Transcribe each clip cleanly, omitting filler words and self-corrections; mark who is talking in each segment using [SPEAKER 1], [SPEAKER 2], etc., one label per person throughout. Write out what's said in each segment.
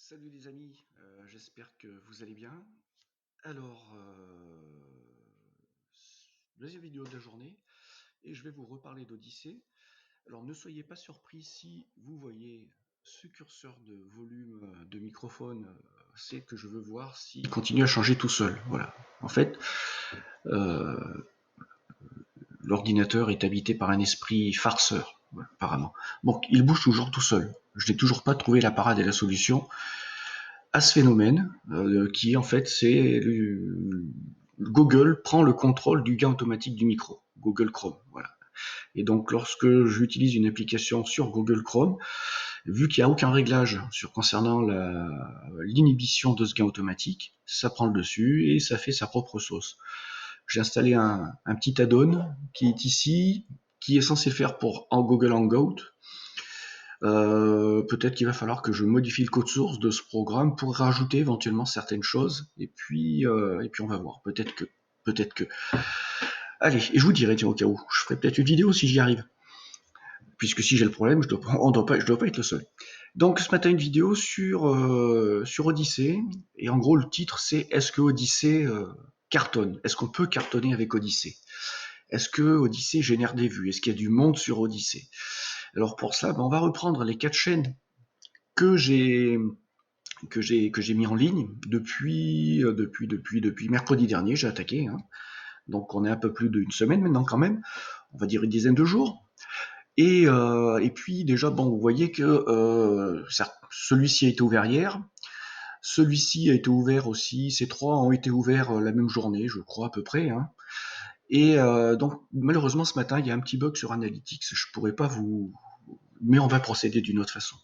[SPEAKER 1] Salut les amis, j'espère que vous allez bien. Alors, deuxième vidéo de la journée, et je vais vous reparler d'Odyssée. Alors ne soyez pas surpris si vous voyez ce curseur de volume de microphone, c'est que je veux voir s'il continue à changer tout seul. Voilà. En fait, euh, l'ordinateur est habité par un esprit farceur, voilà, apparemment. Donc il bouge toujours tout seul. Je n'ai toujours pas trouvé la parade et la solution à ce phénomène, qui en fait c'est Google prend le contrôle du gain automatique du micro, Google Chrome, voilà. Et donc lorsque j'utilise une application sur Google Chrome, vu qu'il n'y a aucun réglage concernant l'inhibition de ce gain automatique, ça prend le dessus et ça fait sa propre sauce. J'ai installé un petit add-on qui est ici, qui est censé faire pour en Google Hangout. Peut-être qu'il va falloir que je modifie le code source de ce programme pour rajouter éventuellement certaines choses. Et puis on va voir. Peut-être que. Allez, et je vous dirai, tiens, au cas où. Je ferai peut-être une vidéo si j'y arrive. Puisque si j'ai le problème, je dois pas être le seul. Donc ce matin, une vidéo sur Odyssée. Et en gros, le titre, c'est est-ce que Odyssée cartonne? Est-ce qu'on peut cartonner avec Odyssée? Est-ce que Odyssée génère des vues? Est-ce qu'il y a du monde sur Odyssée? Alors pour cela, on va reprendre les 4 chaînes que j'ai mis en ligne depuis mercredi dernier. J'ai attaqué, hein. Donc on est un peu plus d'une semaine maintenant quand même, on va dire une dizaine de jours. Et puis déjà, bon, vous voyez que celui-ci a été ouvert hier, celui-ci a été ouvert aussi, ces trois ont été ouverts la même journée, je crois à peu près, hein. Et donc malheureusement ce matin, il y a un petit bug sur Analytics, je pourrais pas vous... Mais on va procéder d'une autre façon.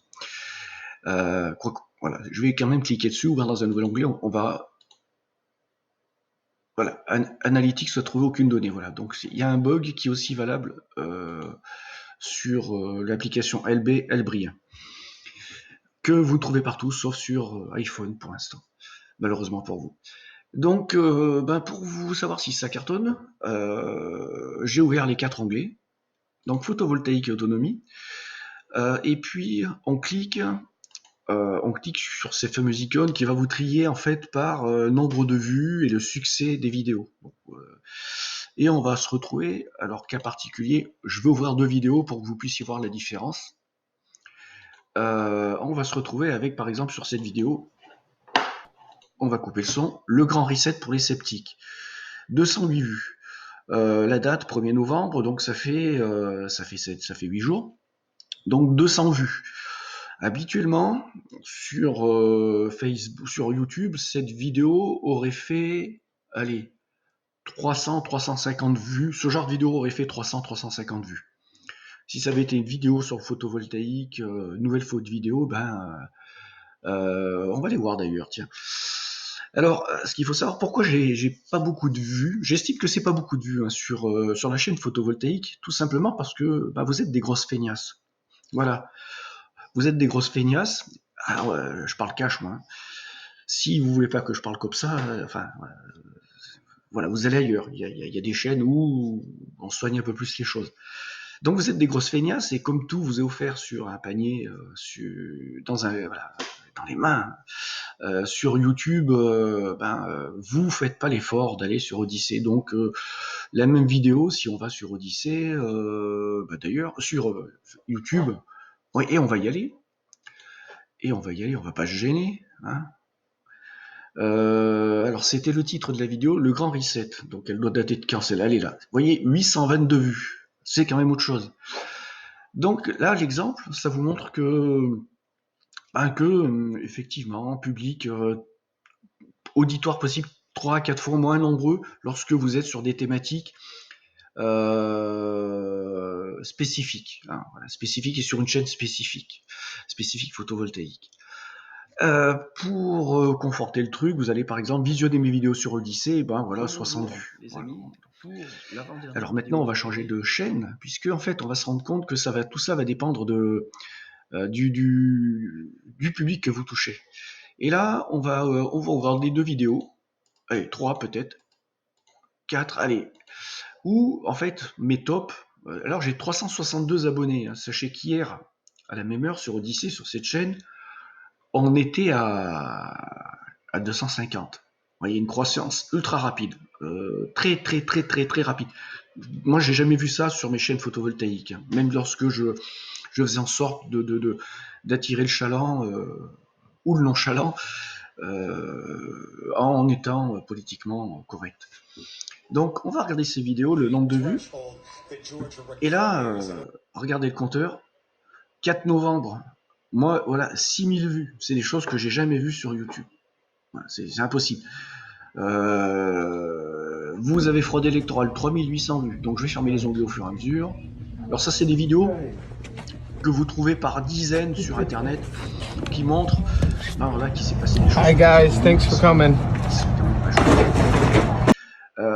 [SPEAKER 1] Voilà, je vais quand même cliquer dessus, ouvrir dans un nouvel onglet, on va... Voilà, Analytics ne trouve aucune donnée. Voilà, donc il y a un bug qui est aussi valable sur l'application LB Elbril, que vous trouvez partout, sauf sur iPhone pour l'instant, malheureusement pour vous. Donc, pour vous savoir si ça cartonne, j'ai ouvert les 4 onglets, donc photovoltaïque et autonomie, et puis on clique sur ces fameuses icônes qui va vous trier en fait par nombre de vues et le succès des vidéos. Et on va se retrouver, alors cas particulier, je vais ouvrir 2 vidéos pour que vous puissiez voir la différence. On va se retrouver avec, par exemple, sur cette vidéo, on va couper le son, le grand reset pour les sceptiques. 208 vues. La date, 1er novembre, donc ça fait 8 jours. Donc 200 vues. Habituellement, sur Facebook, sur YouTube, cette vidéo aurait fait, allez, 300-350 vues. Ce genre de vidéo aurait fait 300-350 vues. Si ça avait été une vidéo sur le photovoltaïque, nouvelle faute vidéo, on va les voir d'ailleurs, tiens. Alors, ce qu'il faut savoir, pourquoi j'ai pas beaucoup de vues, j'estime que c'est pas beaucoup de vues hein, sur la chaîne photovoltaïque, tout simplement parce que vous êtes des grosses feignasses. Voilà, vous êtes des grosses feignasses. Ah, ouais, je parle cash, moi. Hein. Si vous voulez pas que je parle comme ça, voilà, vous allez ailleurs. Il y a des chaînes où on soigne un peu plus les choses. Donc vous êtes des grosses feignasses et comme tout vous est offert sur un panier, dans les mains, sur YouTube, vous faites pas l'effort d'aller sur Odyssée. Donc la même vidéo, si on va sur Odyssée, d'ailleurs sur YouTube, oui, et on va y aller. Et on va y aller, on va pas se gêner. Hein. Alors c'était le titre de la vidéo, le grand reset. Donc elle doit dater de quand celle-là, elle est là. Vous voyez, 822 vues. C'est quand même autre chose. Donc là, l'exemple, ça vous montre que effectivement, public, auditoire possible 3 à 4 fois moins nombreux lorsque vous êtes sur des thématiques spécifiques. Hein, voilà, spécifiques et sur une chaîne spécifique photovoltaïque. Pour conforter le truc, vous allez par exemple visionner mes vidéos sur Odyssée, et voilà, 60 vues. Les amis, pour alors maintenant on va changer de chaîne, puisque en fait on va se rendre compte que tout ça va dépendre du public que vous touchez. Et là, on va voir les 2 vidéos, allez, 3 peut-être, 4, allez, où en fait mes tops, alors j'ai 362 abonnés, hein. Sachez qu'hier, à la même heure sur Odyssée, sur cette chaîne, on était à 250. Vous voyez, une croissance ultra rapide, très très très très très rapide. Moi, j'ai jamais vu ça sur mes chaînes photovoltaïques, hein. Même lorsque je faisais en sorte d'attirer le chaland ou le nonchalant en étant politiquement correct. Donc, on va regarder ces vidéos, le nombre de vues. Et là, regardez le compteur. 4 novembre, moi, voilà, 6000 vues. C'est des choses que j'ai jamais vues sur YouTube. Voilà, c'est impossible. Vous avez fraude électorale, 3800 vues. Donc, je vais fermer les onglets au fur et à mesure. Alors, ça, c'est des vidéos que vous trouvez par dizaines sur Internet qui montrent voilà, qu'il s'est passé des choses.
[SPEAKER 2] Hi guys, thanks for coming.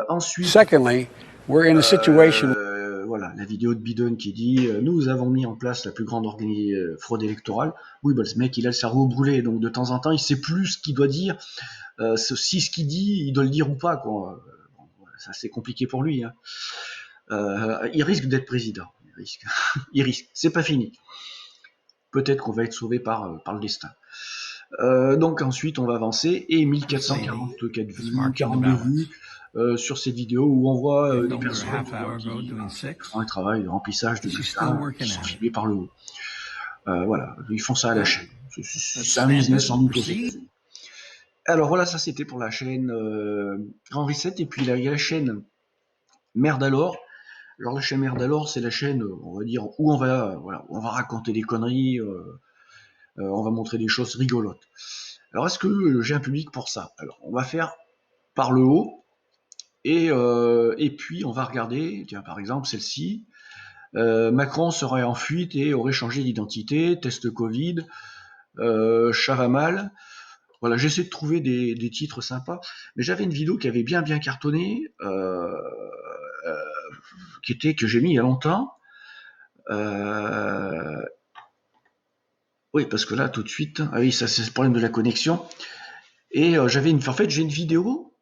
[SPEAKER 1] Ensuite,
[SPEAKER 2] Secondly, we're in a situation.
[SPEAKER 1] Voilà, la vidéo de Biden qui dit nous avons mis en place la plus grande fraude électorale. Oui, bah, ce mec, il a le cerveau brûlé, donc de temps en temps, il sait plus ce qu'il doit dire. Si ce qu'il dit, il doit le dire ou pas, quoi. Ça, c'est compliqué pour lui, hein. Il risque d'être président. Il risque. C'est pas fini. Peut-être qu'on va être sauvé par le destin. Donc ensuite, on va avancer et 1444 vues, 42 vues sur cette vidéo où on voit des personnes qui font un travail de remplissage de bulletins qui sont filmés par le haut. Voilà, ils font ça à la chaîne. C'est un business sans doute aussi. Alors voilà, ça c'était pour la chaîne Grand Reset, et puis il y a la chaîne Merde alors. Alors la chaîne Merde alors, c'est la chaîne, on va dire, où on va raconter des conneries, on va montrer des choses rigolotes. Alors est-ce que j'ai un public pour ça? Alors on va faire par le haut, et puis on va regarder, tiens par exemple celle-ci, Macron serait en fuite et aurait changé d'identité, test Covid, chat va mal. Voilà, j'essaie de trouver des titres sympas, mais j'avais une vidéo qui avait bien cartonné, que j'ai mis il y a longtemps. Oui, parce que là tout de suite, ah oui, ça c'est le problème de la connexion. Et j'ai une vidéo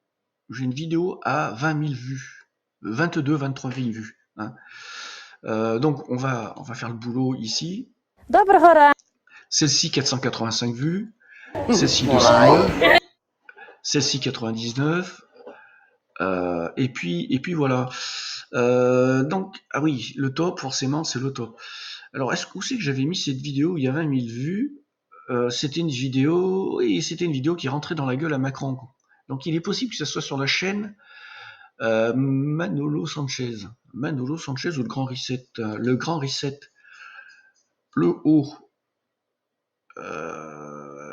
[SPEAKER 1] à 20 000 vues, 22, 23 000 vues, hein. Donc on va faire le boulot ici. Celle-ci 485 vues, celle-ci 209, celle-ci 99, et puis voilà. Donc ah oui, le top forcément c'est le top. Alors où c'est que j'avais mis cette vidéo? Il y a 20 000 vues. C'était une vidéo qui rentrait dans la gueule à Macron. Donc il est possible que ce soit sur la chaîne Manolo Sanchez ou le Grand Reset. Le Grand Reset, le haut.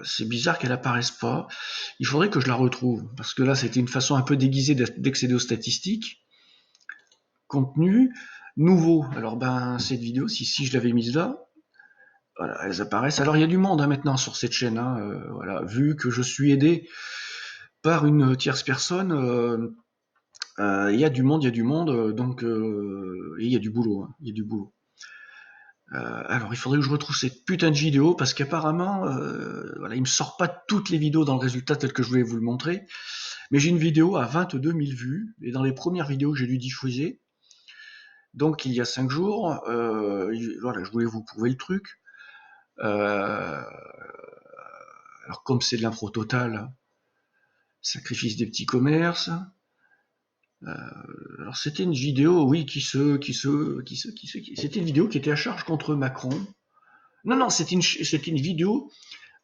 [SPEAKER 1] C'est bizarre qu'elle apparaisse pas. Il faudrait que je la retrouve, parce que là c'était une façon un peu déguisée d'accéder aux statistiques. Contenu nouveau. Alors cette vidéo, si je l'avais mise là, voilà, elles apparaissent. Alors il y a du monde maintenant sur cette chaîne, hein, voilà, vu que je suis aidé par une tierce personne, il y a du monde, donc et il y a du boulot, hein, il y a du boulot. Alors il faudrait que je retrouve cette putain de vidéo, parce qu'apparemment, voilà, il me sort pas toutes les vidéos dans le résultat tel que je voulais vous le montrer, mais j'ai une vidéo à 22 000 vues, et dans les premières vidéos que j'ai dû diffuser, donc il y a 5 jours, voilà, je voulais vous prouver le truc. Alors comme c'est de l'impro totale, sacrifice des petits commerces. Alors c'était une vidéo, oui, c'était une vidéo qui était à charge contre Macron. Non, c'était une vidéo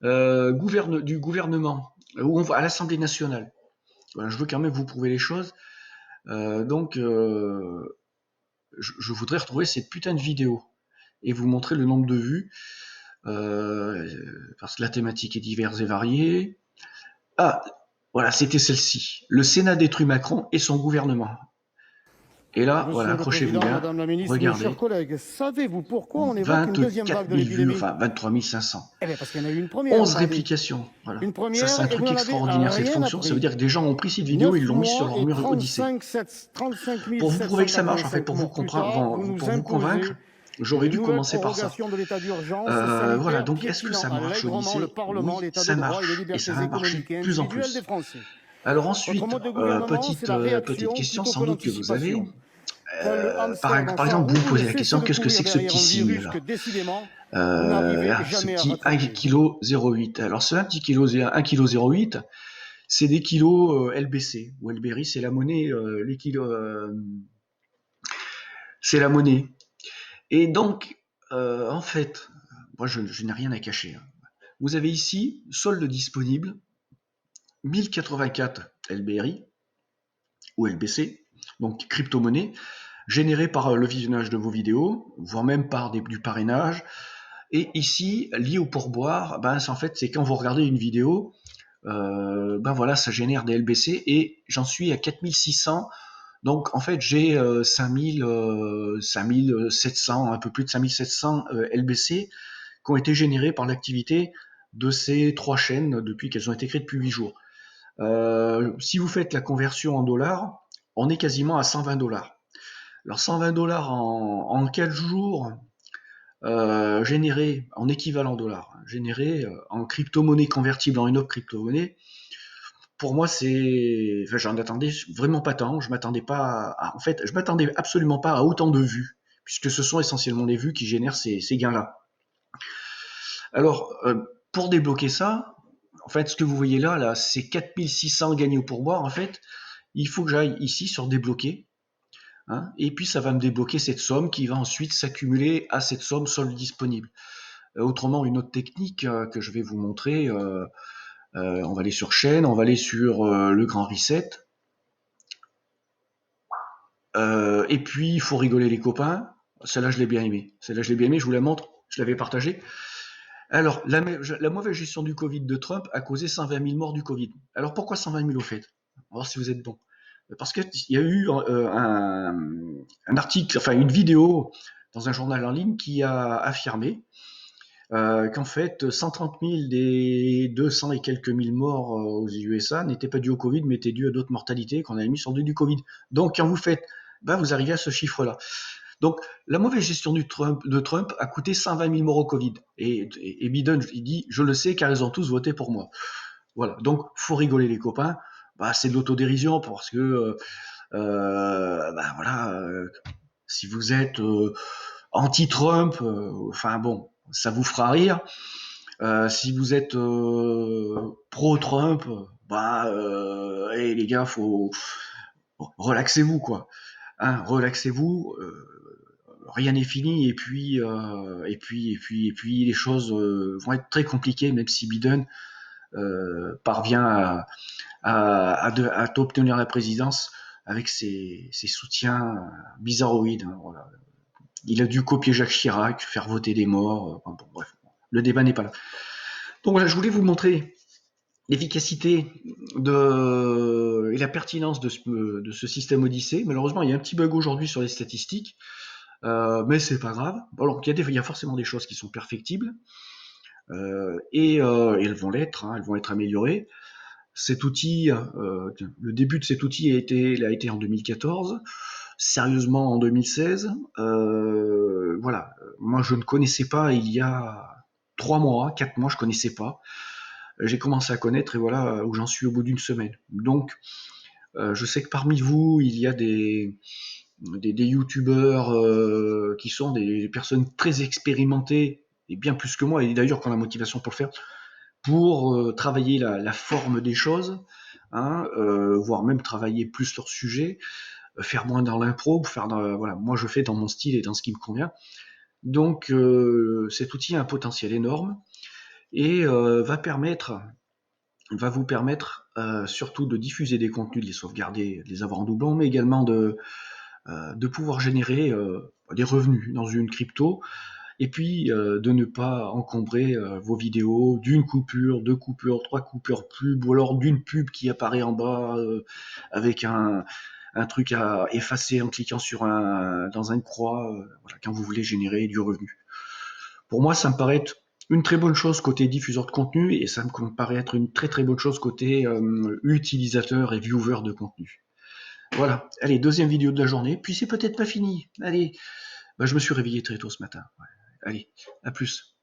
[SPEAKER 1] du gouvernement, où on va à l'Assemblée nationale. Voilà, je veux quand même vous prouver les choses. Donc je voudrais retrouver cette putain de vidéo et vous montrer le nombre de vues, parce que la thématique est diverse et variée. Ah, voilà, c'était celle-ci. Le Sénat détruit Macron et son gouvernement. Et là,
[SPEAKER 3] Monsieur
[SPEAKER 1] voilà, accrochez-vous bien.
[SPEAKER 3] Madame la ministre,
[SPEAKER 1] regardez.
[SPEAKER 3] mes chers collègues, savez-vous pourquoi on évoque une deuxième vague de
[SPEAKER 1] 24 000 vues,
[SPEAKER 3] l'épidémie?
[SPEAKER 1] enfin 23 500.
[SPEAKER 3] Eh bien, parce qu'il y en a eu une première.
[SPEAKER 1] 11 réplications. Voilà.
[SPEAKER 3] Une première,
[SPEAKER 1] ça, c'est un
[SPEAKER 3] et vous
[SPEAKER 1] truc
[SPEAKER 3] n'en avez
[SPEAKER 1] extraordinaire, cette
[SPEAKER 3] rien
[SPEAKER 1] fonction.
[SPEAKER 3] appris.
[SPEAKER 1] Ça veut dire que des gens ont pris cette vidéo et ils l'ont mis sur leur mur Odyssée.
[SPEAKER 3] 35
[SPEAKER 1] Pour vous prouver que ça marche, en fait, pour vous convaincre, j'aurais dû commencer par ça. Voilà, donc est-ce que ça marche au lycée? Oui, ça marche. Et ça va marcher de plus en plus. Alors ensuite, petite question sans doute que vous avez.
[SPEAKER 3] Quand le hamster dans
[SPEAKER 1] par
[SPEAKER 3] sa
[SPEAKER 1] exemple,
[SPEAKER 3] roue
[SPEAKER 1] vous vous
[SPEAKER 3] voulait
[SPEAKER 1] posez la
[SPEAKER 3] cesser
[SPEAKER 1] question,
[SPEAKER 3] de
[SPEAKER 1] qu'est-ce que
[SPEAKER 3] courir
[SPEAKER 1] c'est que ce
[SPEAKER 3] derrière
[SPEAKER 1] petit
[SPEAKER 3] un
[SPEAKER 1] signe
[SPEAKER 3] virus que
[SPEAKER 1] là?
[SPEAKER 3] décidément, vous n'arrivez
[SPEAKER 1] Là, ce
[SPEAKER 3] jamais à
[SPEAKER 1] petit 1
[SPEAKER 3] rattraper.
[SPEAKER 1] kg 0,8. Alors ce 1 kg 0,8, c'est des kilos LBC ou LBRI, c'est la monnaie, les kilos, c'est la monnaie. Et donc, en fait, moi je n'ai rien à cacher, hein. Vous avez ici solde disponible 1084 LBRI ou LBC, donc crypto-monnaie, générée par le visionnage de vos vidéos, voire même par du parrainage. Et ici, lié au pourboire, ben, en fait, c'est quand vous regardez une vidéo, ben voilà, ça génère des LBC et j'en suis à 4600. Donc, en fait, j'ai 5700, un peu plus de 5700 LBC qui ont été générés par l'activité de ces 3 chaînes depuis qu'elles ont été créées depuis 8 jours. Si vous faites la conversion en dollars, on est quasiment à 120 dollars. Alors 120 dollars en 4 jours, générés en équivalent dollars, générés en crypto-monnaie convertible en une autre crypto-monnaie, pour moi, enfin, j'en attendais vraiment pas tant. Je m'attendais pas en fait, je m'attendais absolument pas à autant de vues, puisque ce sont essentiellement les vues qui génèrent ces gains-là. Alors, pour débloquer ça, en fait, ce que vous voyez là, c'est 4600 gagnés au pourboire. En fait, il faut que j'aille ici sur débloquer, hein, et puis ça va me débloquer cette somme qui va ensuite s'accumuler à cette somme solde disponible. Autrement, une autre technique que je vais vous montrer, on va aller sur chaîne, on va aller sur le grand reset. Et puis, il faut rigoler les copains. Celle-là, je l'ai bien aimée. Celle-là, je l'ai bien aimée, je vous la montre, je l'avais partagée. Alors, la mauvaise gestion du Covid de Trump a causé 120 000 morts du Covid. Alors, pourquoi 120 000 au fait? On va voir si vous êtes bon. Parce qu'il y a eu un article, enfin une vidéo dans un journal en ligne qui a affirmé qu'en fait 130 000 des 200 et quelques mille morts aux USA n'étaient pas dus au Covid, mais étaient dus à d'autres mortalités qu'on avait mis sur du Covid. Donc quand vous faites, vous arrivez à ce chiffre-là. Donc la mauvaise gestion de Trump a coûté 120 000 morts au Covid. Et Biden, il dit, je le sais car ils ont tous voté pour moi. Voilà, donc faut rigoler les copains. C'est de l'autodérision parce que voilà, si vous êtes anti-Trump, enfin bon, ça vous fera rire. Si vous êtes pro-Trump, hey, les gars, faut relaxez-vous quoi. Hein, relaxez-vous. Rien n'est fini et puis les choses vont être très compliquées même si Biden parvient à obtenir la présidence avec ses soutiens bizarroïdes, hein, voilà. Il a dû copier Jacques Chirac, faire voter des morts. Bon, bref, le débat n'est pas là. Donc voilà, je voulais vous montrer l'efficacité et la pertinence de ce système Odyssée. Malheureusement, il y a un petit bug aujourd'hui sur les statistiques, mais c'est pas grave. Alors, il y a forcément des choses qui sont perfectibles, et elles vont l'être, hein, elles vont être améliorées. Cet outil, le début de cet outil a été en 2014, sérieusement en 2016. Voilà, moi je ne connaissais pas il y a 3 mois, 4 mois, je connaissais pas. J'ai commencé à connaître et voilà où j'en suis au bout d'une semaine. Donc, je sais que parmi vous, il y a des youtubeurs qui sont des personnes très expérimentées et bien plus que moi, et d'ailleurs qui ont la motivation pour le faire, pour travailler la forme des choses, hein, voire même travailler plus leur sujet, faire moins dans l'impro, voilà, moi je fais dans mon style et dans ce qui me convient. Donc cet outil a un potentiel énorme et va vous permettre surtout de diffuser des contenus, de les sauvegarder, de les avoir en doublon, mais également de pouvoir générer des revenus dans une crypto et puis de ne pas encombrer vos vidéos d'une coupure, deux coupures, trois coupures pub, ou alors d'une pub qui apparaît en bas avec un truc à effacer en cliquant dans une croix, voilà, quand vous voulez générer du revenu. Pour moi, ça me paraît être une très bonne chose côté diffuseur de contenu et ça me paraît être une très très bonne chose côté utilisateur et viewer de contenu. Voilà, allez, deuxième vidéo de la journée, puis c'est peut-être pas fini. Allez, je me suis réveillé très tôt ce matin. Ouais. Allez, à plus.